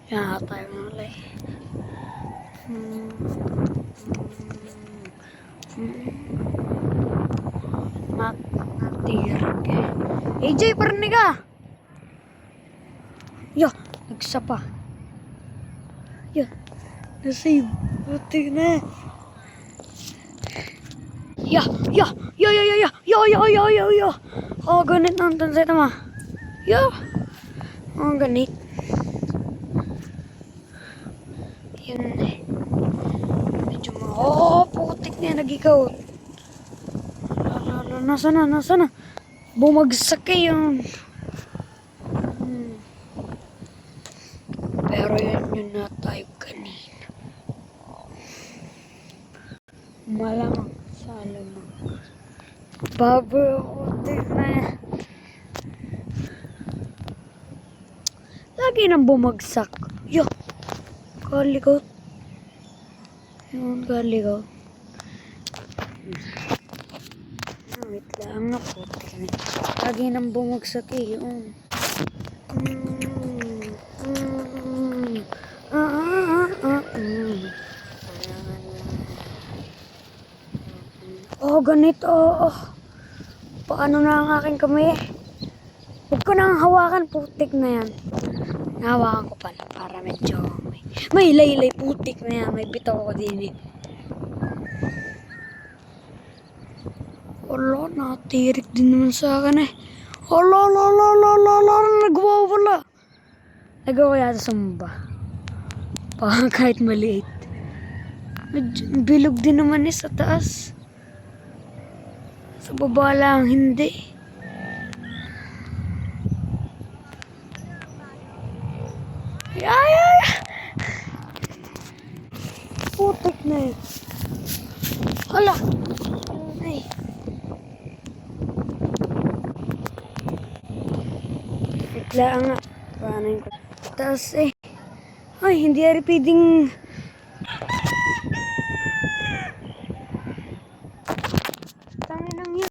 Yan tayo mulai. Matirke. AJ, parinig ka! Yo, nagsapa. Yo, nasave. Buti na. Yo. Oh, ganit nonton sa tama. Yo. Oh, ganit. Yun eh. Medyo putik na yan, nag-ikaw. Nasa na. Bumagsak eh yun. Pero yun na tayo kanina. Malamang sa alamang. Putik na. Lagi nang bumagsak. Yo. Kaligot. Yun, kaligot. Wait lang na po. Lagi nang bumagsak eh. Yun. Oh, ganito. Paano na ang aking kamay? Huwag ko nang hawakan. Putik na yan. Nahawakan ko pala para medyo may laylay. Putik na yan. May bitaw ko din eh. Wala, natirik din naman sa akin eh. Hala, nagawa wala. Nagawa yata sa mba. Kahit maliit. Medyo bilog din naman eh sa taas. Sa baba lang, hindi. Ay! Putik na eh. Hala! Ay. Biglaan nga. Paano yun ko? Tapos eh. Ay, hindi ari pwedeng